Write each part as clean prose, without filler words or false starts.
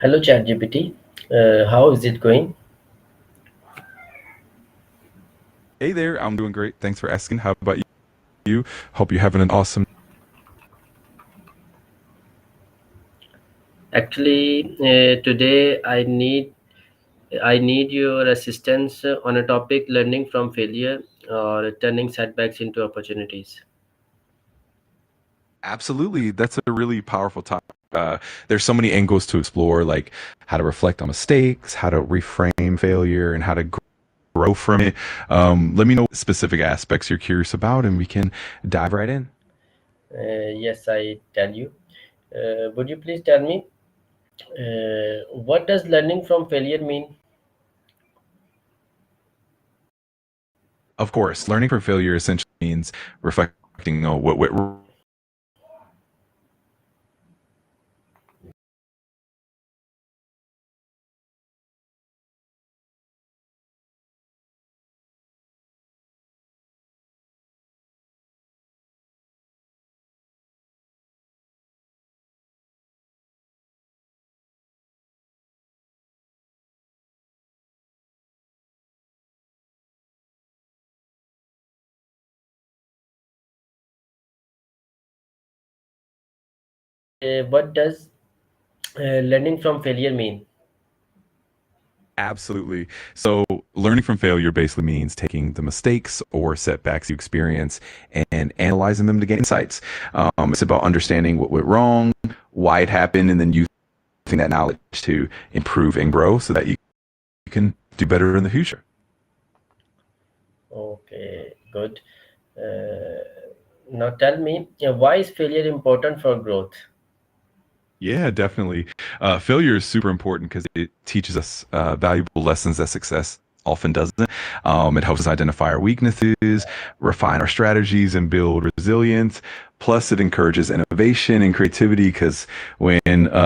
Hello ChatGPT, how is it going? Hey there, I'm doing great. Thanks for asking. How about you? Hope you're having an awesome. Actually, today I need your assistance on a topic learning from failure or turning setbacks into opportunities. Absolutely, that's a really powerful topic. There's so many angles to explore, like how to reflect on mistakes, how to reframe failure, and how to grow from it. Let me know specific aspects you're curious about, and we can dive right in. Yes, I tell you. Would you please tell me what does learning from failure mean? Of course, learning from failure essentially means reflecting on what went What does learning from failure mean? Absolutely. So, learning from failure basically means taking the mistakes or setbacks you experience and analyzing them to gain insights. It's about understanding what went wrong, why it happened, and then using that knowledge to improve and grow so that you can do better in the future. Okay, good. Now tell me, why is failure important for growth? Yeah, definitely. Failure is super important because it teaches us valuable lessons that success often doesn't. It helps us identify our weaknesses, refine our strategies, and build resilience. Plus, it encourages innovation and creativity because when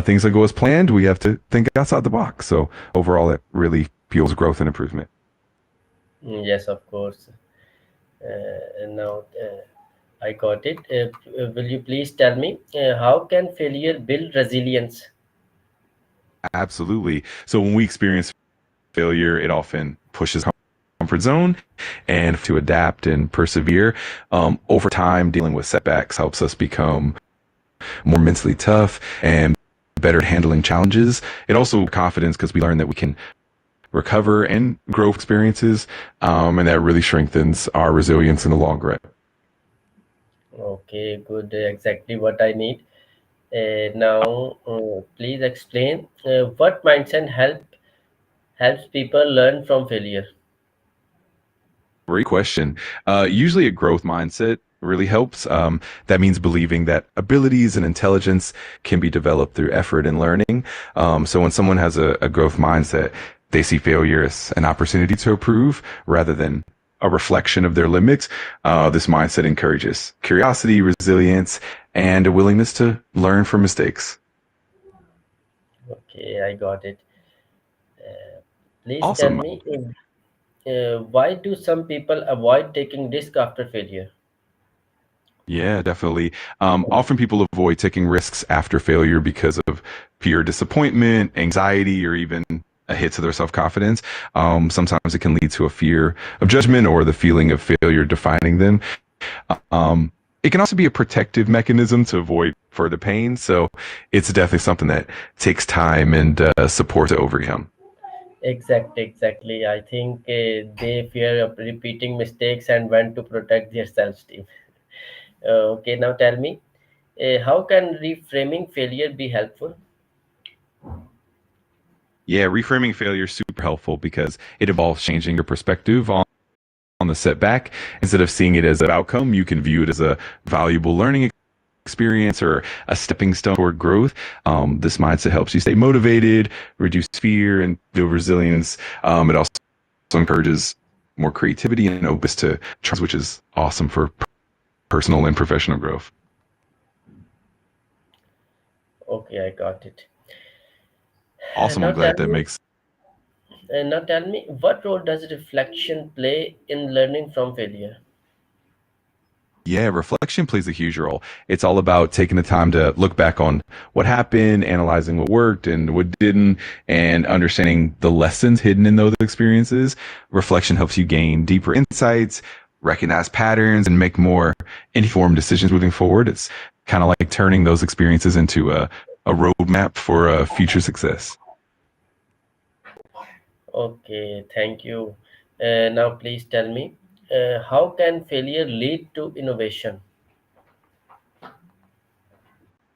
things don't go as planned, we have to think outside the box. So, overall, it really fuels growth and improvement. Yes, of course. Now I got it. Will you please tell me how can failure build resilience? Absolutely. So, when we experience failure, it often pushes comfort zone and to adapt and persevere. Over time, dealing with setbacks helps us become more mentally tough and better at handling challenges. It also confidence because we learn that we can recover and grow experiences, and that really strengthens our resilience in the long run. Okay, good. Exactly what I need. Now, please explain what mindset helps people learn from failure. Great question. Usually, a growth mindset really helps. That means believing that abilities and intelligence can be developed through effort and learning. So, when someone has a growth mindset, they see failure as an opportunity to improve rather than a reflection of their limits. This mindset encourages curiosity, resilience, and a willingness to learn from mistakes. Okay, I got it. Please tell Awesome. me why do some people avoid taking risk after failure? Yeah, definitely. Often people avoid taking risks after failure because of fear, disappointment, anxiety, or even a hit to their self confidence. Sometimes it can lead to a fear of judgment or the feeling of failure defining them. Um, it can also be a protective mechanism to avoid further pain. So it's definitely something that takes time and support to overcome. Exactly. I think they fear of repeating mistakes and want to protect their self-esteem. Okay, now tell me, how can reframing failure be helpful? Yeah, reframing failure is super helpful because it involves changing your perspective on the setback. Instead of seeing it as an outcome, you can view it as a valuable learning experience or a stepping stone toward growth. This mindset helps you stay motivated, reduce fear, and build resilience. It also encourages more creativity and openness to trends, which is awesome for personal and professional growth. Okay, I got it. Awesome. Now I'm tell glad that me, makes. what role does reflection play in learning from failure? Yeah, reflection plays a huge role. It's all about taking the time to look back on what happened, analyzing what worked and what didn't, and understanding the lessons hidden in those experiences. Reflection helps you gain deeper insights, recognize patterns, and make more informed decisions moving forward. It's kind of like turning those experiences into a roadmap for future success. Okay, thank you. Now, please tell me, how can failure lead to innovation?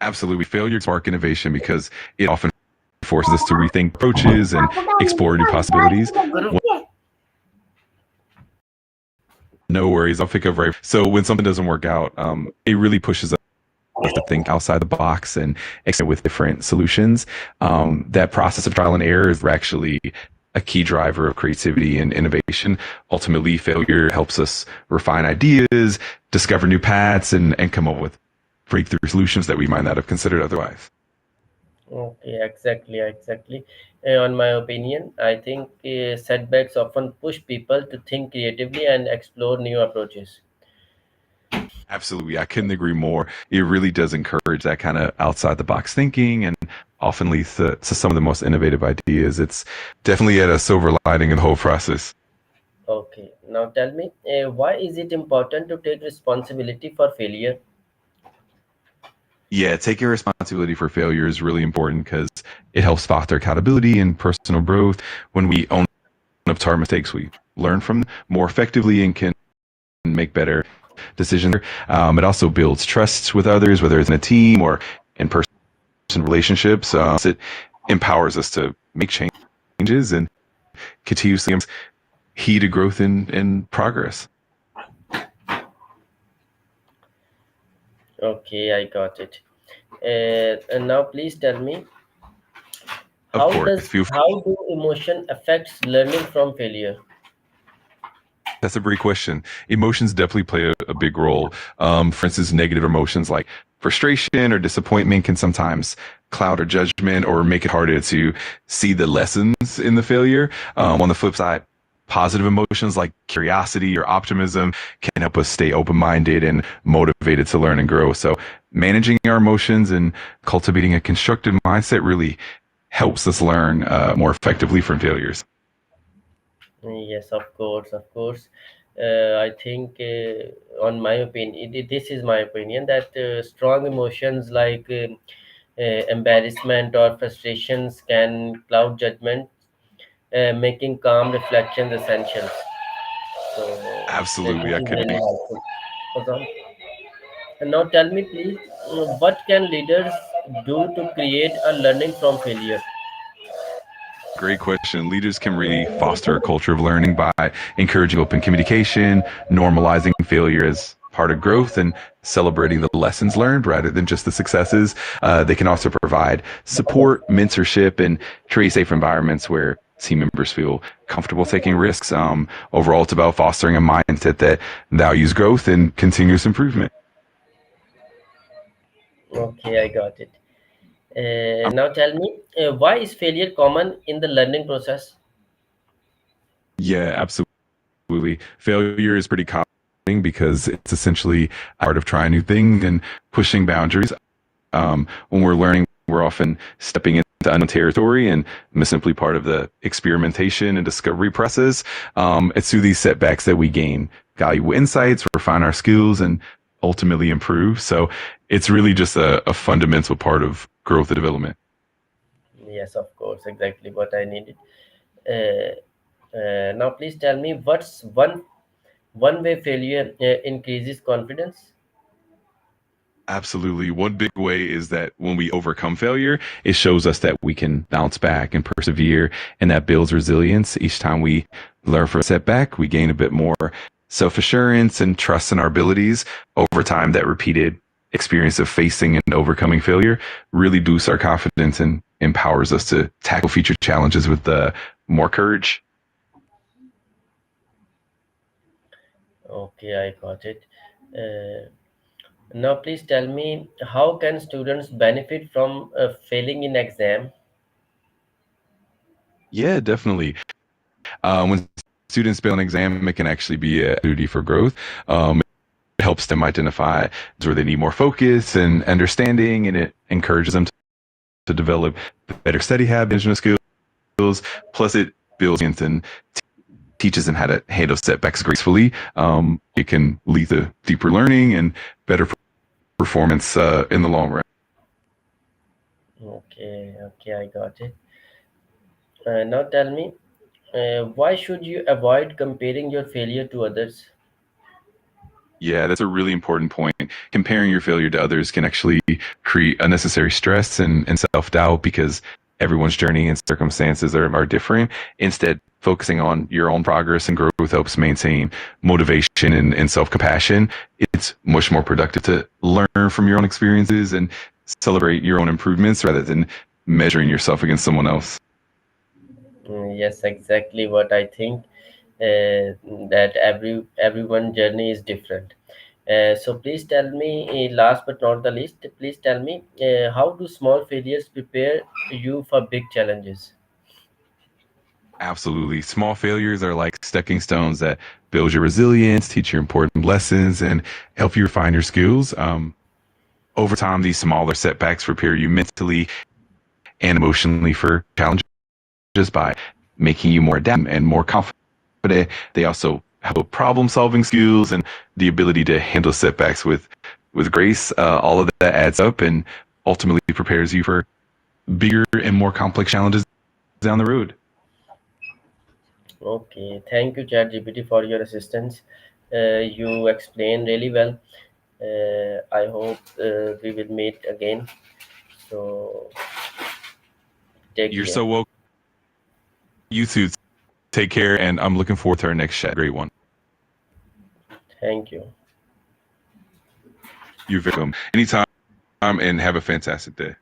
Absolutely. Failure spark innovation because it often forces us to rethink approaches and explore new possibilities. No worries. I'll pick up right. So when something doesn't work out, it really pushes us to think outside the box and experiment with different solutions. That process of trial and error is actually a key driver of creativity and innovation. Ultimately, failure helps us refine ideas, discover new paths, and come up with breakthrough solutions that we might not have considered otherwise. Okay, exactly. On my opinion, I think setbacks often push people to think creatively and explore new approaches. Absolutely. I couldn't agree more. It really does encourage that kind of outside the box thinking and often leads to some of the most innovative ideas. It's definitely a silver lining in the whole process. Okay, now tell me, why is it important to take responsibility for failure? Yeah, taking responsibility for failure is really important because it helps foster accountability and personal growth. When we own up to our mistakes, we learn from them more effectively and can make better decisions. It also builds trust with others, whether it's in a team or in person relationships. It empowers us to make changes and continuously heed a growth in progress. Okay, I got it. And now please tell me, Of course, feel how do emotion affects learning from failure? That's a great question. Emotions definitely play a big role. For instance, negative emotions like frustration or disappointment can sometimes cloud our judgment or make it harder to see the lessons in the failure. On the flip side, positive emotions like curiosity or optimism can help us stay open minded and motivated to learn and grow. So, managing our emotions and cultivating a constructive mindset really helps us learn more effectively from failures. Yes, of course. I think, on my opinion, this is my opinion that strong emotions like embarrassment or frustrations can cloud judgment, making calm reflections essential. So, Absolutely, this I is couldn't really agree. helpful. Faizan. And now tell me, please, what can leaders do to create a learning from failure? Great question. Leaders can really foster a culture of learning by encouraging open communication, normalizing failure as part of growth, and celebrating the lessons learned rather than just the successes. They can also provide support, mentorship, and create safe environments where team members feel comfortable taking risks. Overall, it's about fostering a mindset that values growth and continuous improvement. Okay, I got it. Now tell me, why is failure common in the learning process? Yeah, absolutely. Failure is pretty common because it's essentially part of trying new things and pushing boundaries. When we're learning, we're often stepping into unknown territory and is simply part of the experimentation and discovery process. It's through these setbacks that we gain valuable insights, refine our skills, and ultimately improve. So it's really just a fundamental part of growth and development. Yes, of course, exactly what I needed. Uh, now, please tell me, what's one way failure increases confidence? Absolutely. One big way is that when we overcome failure, it shows us that we can bounce back and persevere, and that builds resilience. Each time we learn from a setback, we gain a bit more self assurance and trust in our abilities. Over time, that repeated experience of facing and overcoming failure really boosts our confidence and empowers us to tackle future challenges with more courage. Okay, I got it. Uh, Now, please tell me, how can students benefit from failing in exam? Yeah, definitely. When students fail an exam, it can actually be a opportunity for growth. It helps helps them identify where they need more focus and understanding, and it encourages them to develop better study habits and skills. Plus, it builds and teaches them how to handle setbacks gracefully. It can lead to deeper learning and better performance in the long run. Okay, okay, I got it. Now tell me, why should you avoid comparing your failure to others? Yeah, that's a really important point. Comparing your failure to others can actually create unnecessary stress and self doubt because everyone's journey and circumstances are different. Instead, focusing on your own progress and growth helps maintain motivation and self compassion. It's much more productive to learn from your own experiences and celebrate your own improvements rather than measuring yourself against someone else. Yes, exactly what I think. That everyone journey is different. So please tell me, last but not the least, please tell me, how do small failures prepare you for big challenges? Absolutely. Small failures are like stepping stones that build your resilience, teach you important lessons, and help you refine your skills. Over time, these smaller setbacks prepare you mentally and emotionally for challenges by making you more adaptable and more confident. They also have problem solving skills and the ability to handle setbacks with grace. All of that adds up and ultimately prepares you for bigger and more complex challenges down the road. Okay, thank you, ChatGPT, for your assistance. You explained really well. I hope we will meet again. So take You're care. so welcome. You too. Take care, and I'm looking forward to our next chat. Great one. Thank you. You're welcome. Anytime, and have a fantastic day.